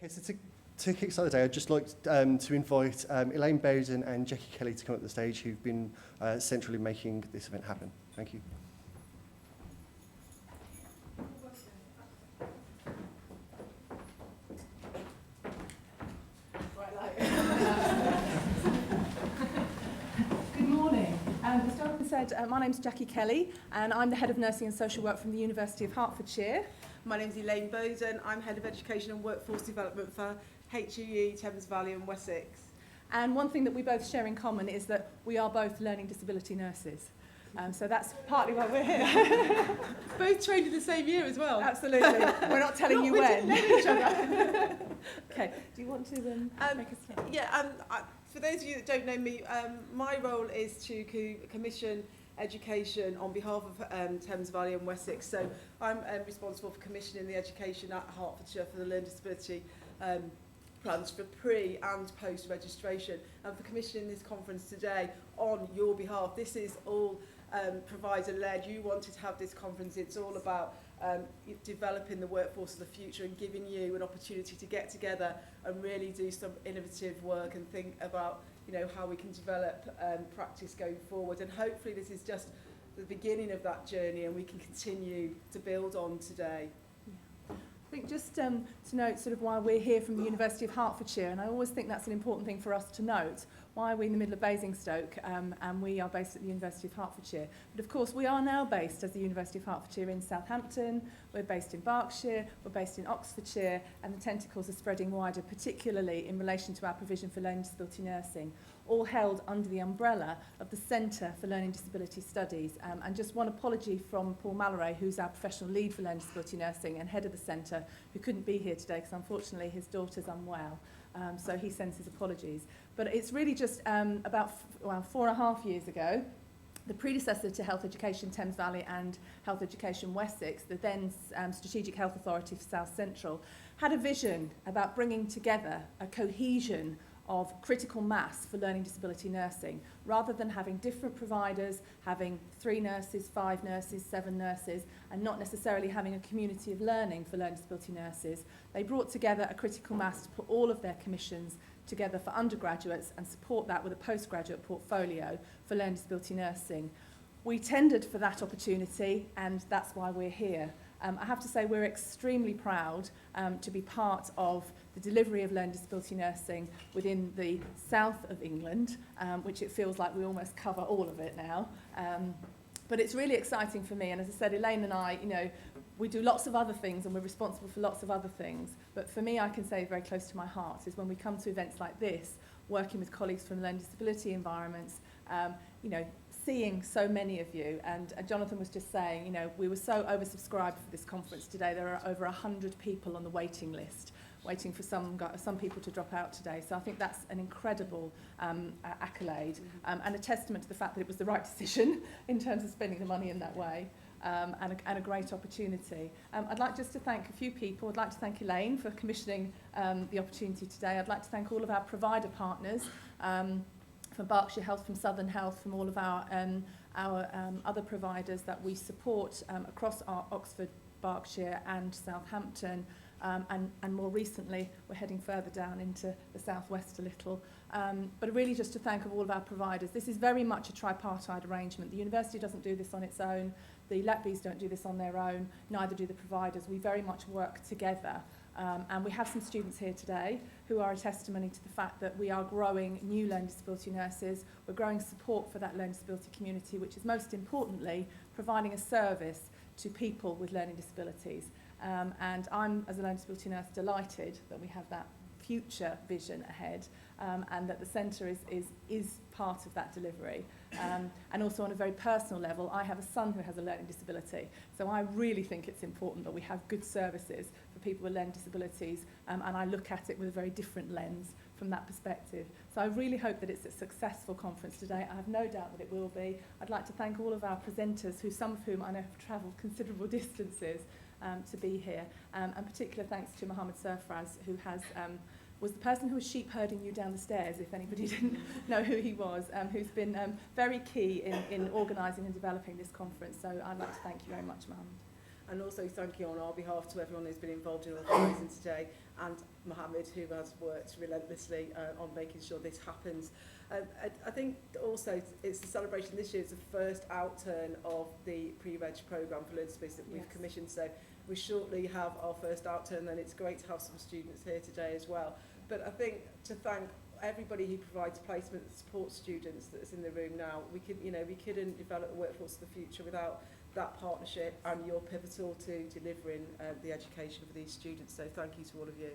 So to kickstart the day, I'd just like to invite Elaine, Bowden and Jackie Kelly to come up the stage, who've been centrally making this event happen. Thank you. Good morning. As Jonathan said, my name's Jackie Kelly and I'm the Head of Nursing and Social Work from the University of Hertfordshire. My name's Elaine Bowden. I'm Head of Education and Workforce Development for HUE, Thames Valley and Wessex. And one thing that we both share in common is that we are both learning disability nurses. So that's partly why we're here. Both trained in the same year as well. Absolutely. We're not telling you when. We didn't know each other. Okay. Do you want to make a start? Yeah. For those of you that don't know me, my role is to commission education on behalf of Thames Valley and Wessex. So I'm responsible for commissioning the education at Hertfordshire for the learning disability plans for pre and post registration, and for commissioning this conference today on your behalf. This is all provider led. You wanted to have this conference. It's all about developing the workforce of the future and giving you an opportunity to get together and really do some innovative work and think about, you know, how we can develop practice going forward. And hopefully this is just the beginning of that journey and we can continue to build on today. I think just to note sort of why we're here from the University of Hertfordshire, and I always think that's an important thing for us to note. Why are we in the middle of Basingstoke and we are based at the University of Hertfordshire? But of course we are now based as the University of Hertfordshire in Southampton, we're based in Berkshire, we're based in Oxfordshire, and the tentacles are spreading wider, particularly in relation to our provision for learning disability nursing, all held under the umbrella of the Centre for Learning Disability Studies. And just one apology from Paul Mallory, who's our professional lead for learning disability nursing and head of the centre, who couldn't be here today because unfortunately his daughter's unwell. So he sends his apologies. But it's really just about 4.5 years ago, the predecessor to Health Education Thames Valley and Health Education Wessex, the then Strategic Health Authority for South Central, had a vision about bringing together a cohesion of critical mass for learning disability nursing, rather than having different providers, having 3 nurses, 5 nurses, 7 nurses, and not necessarily having a community of learning for learning disability nurses. They brought together a critical mass to put all of their commissions together for undergraduates and support that with a postgraduate portfolio for learning disability nursing. We tendered for that opportunity, and that's why we're here. I have to say we're extremely proud to be part of the delivery of learning disability nursing within the south of England, which it feels like we almost cover all of it now. But it's really exciting for me, and as I said, Elaine and I, you know, we do lots of other things and we're responsible for lots of other things, but for me, I can say very close to my heart is when we come to events like this, working with colleagues from learning disability environments, you know, seeing so many of you, and Jonathan was just saying, you know, we were so oversubscribed for this conference today. There are over 100 people on the waiting list, waiting for some people to drop out today. So I think that's an incredible accolade and a testament to the fact that it was the right decision in terms of spending the money in that way. And a great opportunity. I'd like just to thank a few people. I'd like to thank Elaine for commissioning the opportunity today. I'd like to thank all of our provider partners, from Berkshire Health, from Southern Health, from all of our other providers that we support across our Oxford, Berkshire and Southampton, and more recently we're heading further down into the southwest a little. But really just to thank all of our providers. This is very much a tripartite arrangement. The university doesn't do this on its own, the LEPBs don't do this on their own, neither do the providers. We very much work together. And we have some students here today who are a testimony to the fact that we are growing new learning disability nurses, we're growing support for that learning disability community, which is most importantly providing a service to people with learning disabilities. And I'm, as a learning disability nurse, delighted that we have that future vision ahead, and that the centre is part of that delivery. And also on a very personal level, I have a son who has a learning disability, so I really think it's important that we have good services for people with learning disabilities, and I look at it with a very different lens from that perspective. So I really hope that it's a successful conference today. I have no doubt that it will be. I'd like to thank all of our presenters, some of whom I know have travelled considerable distances to be here, and particular thanks to Mohammed Surfraz, who was the person who was sheep herding you down the stairs, if anybody didn't know who he was, who's been very key in organising and developing this conference. So I'd like to thank you very much, Mohammed. And also thank you on our behalf to everyone who's been involved in organising today, and Mohammed, who has worked relentlessly on making sure this happens. I think also it's the celebration this year. It's the first outturn of the pre-reg programme for Learn to Space that we've commissioned. So we shortly have our first outturn, and it's great to have some students here today as well. But I think to thank everybody who provides placement and support students that's in the room now. We couldn't develop the workforce of the future without that partnership, and you're pivotal to delivering the education for these students. So thank you to all of you.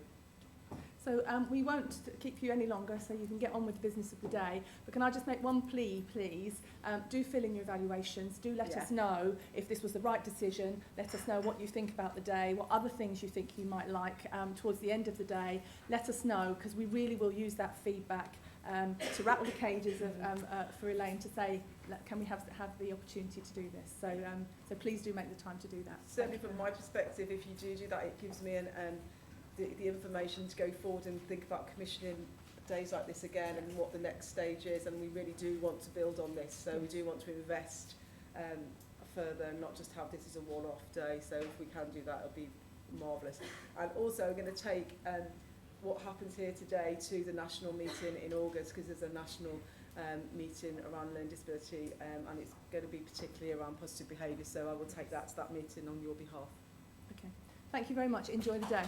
So we won't keep you any longer, so you can get on with the business of the day. But can I just make one plea, please? Do fill in your evaluations. Do let us know if this was the right decision. Let us know what you think about the day, what other things you think you might like towards the end of the day. Let us know, because we really will use that feedback to rattle the cages for Elaine to say, can we have the opportunity to do this? So, so please do make the time to do that. Certainly from my perspective, if you do that, it gives me the information to go forward and think about commissioning days like this again and what the next stage is, and we really do want to build on this, so we do want to invest further and not just have this as a one-off day. So if we can do that, it'll be marvellous. And also I'm going to take what happens here today to the national meeting in August, because there's a national meeting around learning disability, and it's going to be particularly around positive behaviour, so I will take that to that meeting on your behalf. Okay. Thank you very much. Enjoy the day.